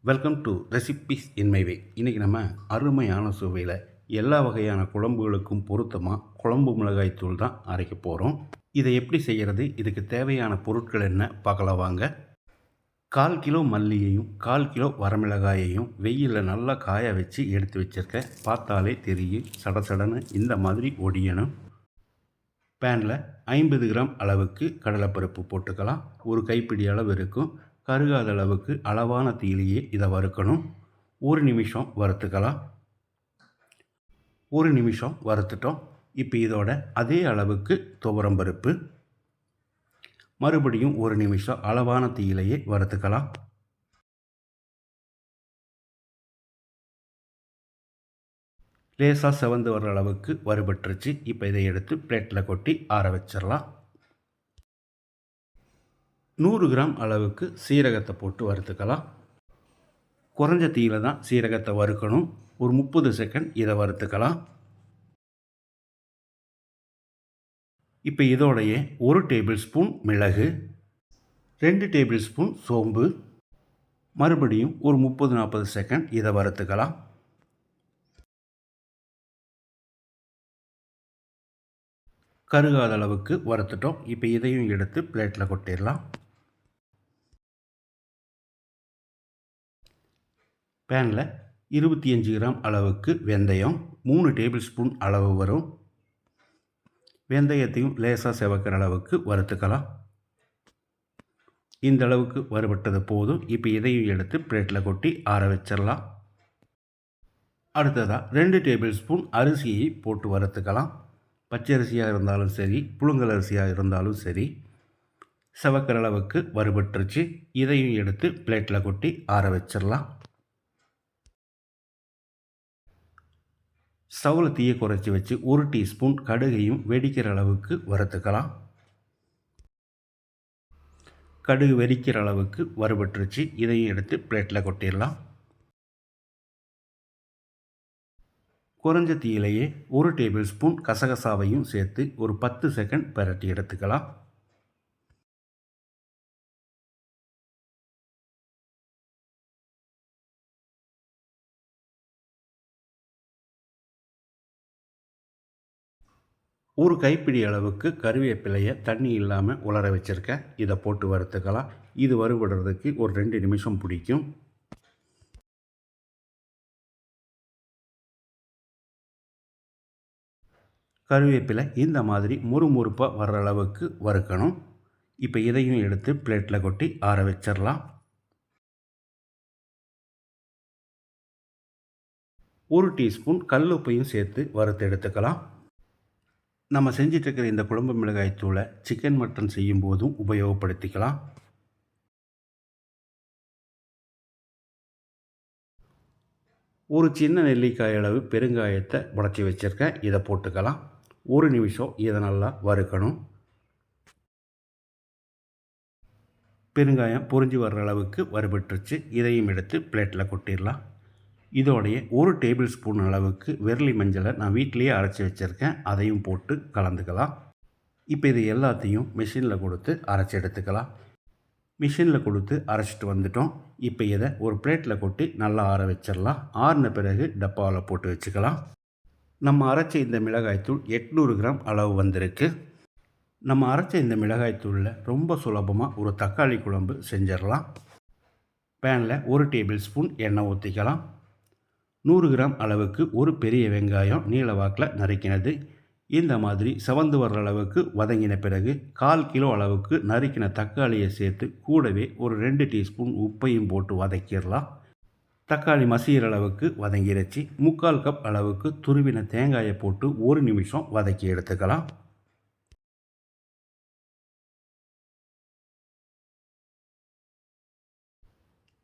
Welcome to recipes in my way. இன்றைக்கி நம்ம அருமையான சுவையில் எல்லா வகையான குழம்புகளுக்கும் பொருத்தமாக குழம்பு மிளகாய் தூள் தான் அரைக்க போகிறோம். இதை எப்படி செய்கிறது, இதுக்கு தேவையான பொருட்கள் என்ன பார்க்கலாம் வாங்க. 1/4 கிலோ மல்லியையும் 1/4 கிலோ வரமிளகாயையும் வெயிலில் நல்லா காய வச்சு எடுத்து வச்சுருக்கேன். பார்த்தாலே தெரியும், சடசடன்னு இந்த மாதிரி ஒடியணும். பேனில் 50 கிராம் அளவுக்கு கடலைப்பருப்பு போட்டுக்கலாம். ஒரு கைப்பிடி அளவு இருக்கும். கருகாத அளவுக்கு அளவான தீயிலேயே இதை வறுக்கணும். 1 நிமிஷம் வறுத்துக்கலாம். 1 நிமிஷம் வறுத்துட்டோம். இப்போ இதோட அதே அளவுக்கு துவரம்பருப்பு மறுபடியும் 1 நிமிஷம் அளவான தீயிலேயே வறுத்துக்கலாம். லேசாக செவந்து வர அளவுக்கு வறுபட்டுருச்சு. இப்போ இதை எடுத்து பிளேட்டில் கொட்டி ஆற வச்சிடலாம். 100 கிராம் அளவுக்கு சீரகத்தை போட்டு வறுத்துக்கலாம். குறைஞ்ச தீயில தான் சீரகத்தை வறுக்கணும். ஒரு 30 செகண்ட் இதை வறுத்துக்கலாம். இப்போ இதோடைய 1 டேபிள் ஸ்பூன் மிளகு, 2 டேபிள் ஸ்பூன் சோம்பு, மறுபடியும் ஒரு 30-40 செகண்ட் இதை வறுத்துக்கலாம். கருகாத அளவுக்கு வறுத்துட்டோம். இப்போ இதையும் எடுத்து பிளேட்டில் கொட்டிடலாம். பேனில் 25 கிராம் அளவுக்கு வெந்தயம், 3 டேபிள் ஸ்பூன் அளவு வரும். வெந்தயத்தையும் லேசாக செவக்கிற அளவுக்கு வறுத்துக்கலாம். இந்த அளவுக்கு வறுபட்டது போதும். இப்போ இதையும் எடுத்து பிளேட்டில் கொட்டி ஆற வச்சிடலாம். அடுத்ததாக 2 டேபிள் ஸ்பூன் அரிசியை போட்டு வறுத்துக்கலாம். பச்சை அரிசியாக இருந்தாலும் சரி, புழுங்கல் அரிசியாக இருந்தாலும் சரி, செவக்கிற அளவுக்கு வறுபட்டுருச்சு. இதையும் எடுத்து பிளேட்டில் கொட்டி ஆற வச்சிடலாம். ஸ்டவ்வில் தீயை குறைச்சி வச்சு 1 டீஸ்பூன் கடுகையும் வெடிக்கிற அளவுக்கு வறுத்துக்கலாம். கடுகு வெடிக்கிற அளவுக்கு வறுபட்டுருச்சு. இதையும் எடுத்து பிளேட்டில் கொட்டிடலாம். குறைஞ்ச தீயிலேயே 1 டேபிள் ஸ்பூன் கசகசாவையும் சேர்த்து ஒரு 10 செகண்ட் பிரட்டி எடுத்துக்கலாம். ஒரு கைப்பிடி அளவுக்கு கருவேப்பிலையை தண்ணி இல்லாமல் உலர வச்சுருக்கேன். இதை போட்டு வறுத்துக்கலாம். இது வறுபடுறதுக்கு ஒரு 2 நிமிஷம் பிடிக்கும். கருவேப்பிலை இந்த மாதிரி முறுமுறுப்பாக வர்ற அளவுக்கு வறுக்கணும். இப்போ இதையும் எடுத்து பிளேட்டில் கொட்டி ஆற வச்சிடலாம். 1 டீஸ்பூன் கல்லுப்பையும் சேர்த்து வறுத்து எடுத்துக்கலாம். நம்ம செஞ்சிட்ருக்கிற இந்த குழம்பு மிளகாய் தூளை சிக்கன் மட்டன் செய்யும் போதும் உபயோகப்படுத்திக்கலாம். ஒரு சின்ன நெல்லிக்காய் அளவு பெருங்காயத்தை உடைச்சி வச்சுருக்கேன். இதை போட்டுக்கலாம். 1 நிமிஷம் இதை நல்லா வறுக்கணும். பெருங்காயம் பொரிஞ்சு வர்ற அளவுக்கு வறுபட்டுருச்சு. இதையும் எடுத்து பிளேட்டில் கொட்டிடலாம். இதோடைய 1 டேபிள் ஸ்பூன் அளவுக்கு விரலி மஞ்சளை நான் வீட்டிலேயே அரைச்சி வச்சுருக்கேன். அதையும் போட்டு கலந்துக்கலாம். இப்போ இது எல்லாத்தையும் மிஷினில் கொடுத்து அரைச்சி எடுத்துக்கலாம். மிஷினில் கொடுத்து அரைச்சிட்டு வந்துட்டோம். இப்போ இதை ஒரு பிளேட்டில் கொட்டி நல்லா ஆற வச்சிடலாம். ஆறின பிறகு டப்பாவில் போட்டு வச்சுக்கலாம். நம்ம அரைச்ச இந்த மிளகாய்த்தூள் 800 கிராம் அளவு வந்திருக்கு. நம்ம அரைச்ச இந்த மிளகாய்த்தூளில் ரொம்ப சுலபமாக ஒரு தக்காளி குழம்பு செஞ்சிடலாம். பேனில் 1 டேபிள் ஸ்பூன் எண்ணெய் ஊற்றிக்கலாம். 100 கிராம் அளவுக்கு ஒரு பெரிய வெங்காயம் நீல வாக்கில் நறுக்கினது. இந்த மாதிரி செவந்து வர்ற அளவுக்கு வதங்கின பிறகு 1/4 கிலோ அளவுக்கு நறுக்கின தக்காளியை சேர்த்து கூடவே ஒரு 2 டீஸ்பூன் உப்பையும் போட்டு வதக்கிடலாம். தக்காளி மசிகிற அளவுக்கு வதங்கிடுச்சு. 3/4 கப் அளவுக்கு துருவின தேங்காயை போட்டு 1 நிமிஷம் வதக்கி எடுத்துக்கலாம்.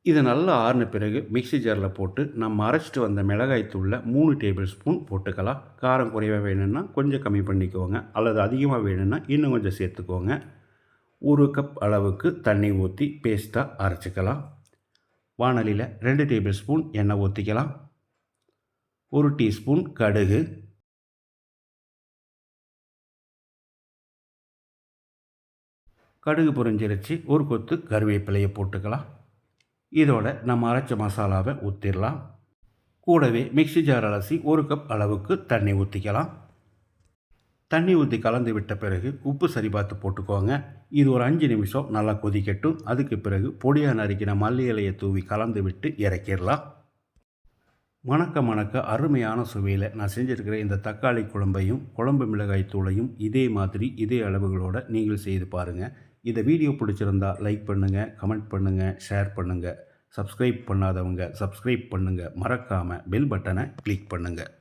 இது நல்லா ஆறின பிறகு மிக்ஸி ஜாரில் போட்டு நம்ம அரைச்சிட்டு வந்த மிளகாய்த்தூளில் 3 டேபிள் ஸ்பூன் போட்டுக்கலாம். காரம் குறைவாக வேணும்னா கொஞ்சம் கம்மி பண்ணிக்கோங்க, அல்லது அதிகமாக வேணும்னா இன்னும் கொஞ்சம் சேர்த்துக்கோங்க. 1 கப் அளவுக்கு தண்ணி ஊற்றி பேஸ்ட்டாக அரைச்சிக்கலாம். வாணலியில் 2 டேபிள் ஸ்பூன் எண்ணெய் ஊற்றிக்கலாம். 1 டீஸ்பூன் கடுகு, கடுகு பொரிஞ்சிருச்சு. ஒரு கொத்து கருவேப்பிலையை போட்டுக்கலாம். இதோட நம்ம அரைச்ச மசாலாவை ஊற்றிடலாம். கூடவே மிக்ஸி ஜார் அலசி 1 கப் அளவுக்கு தண்ணி ஊற்றிக்கலாம். தண்ணி ஊற்றி கலந்து விட்ட பிறகு உப்பு சரி பார்த்து போட்டுக்கோங்க. இது ஒரு 5 நிமிஷம் நல்லா கொதிக்கட்டும். அதுக்கு பிறகு பொடியாக நறுக்கின மல்லி இலையை தூவி கலந்து விட்டு இறக்கிடலாம். மணக்க மணக்க அருமையான சுவையில் நான் செஞ்சுருக்கிற இந்த தக்காளி குழம்பையும் குழம்பு மிளகாய் தூளையும் இதே மாதிரி இதே அளவுகளோடு நீங்கள் செய்து பாருங்கள். இந்த வீடியோ பிடிச்சிருந்தா லைக் பண்ணுங்கள், கமெண்ட் பண்ணுங்கள், ஷேர் பண்ணுங்கள். சப்ஸ்கிரைப் பண்ணாதவங்க சப்ஸ்கிரைப் பண்ணுங்கள். மறக்காமல் பெல் பட்டனை கிளிக் பண்ணுங்கள்.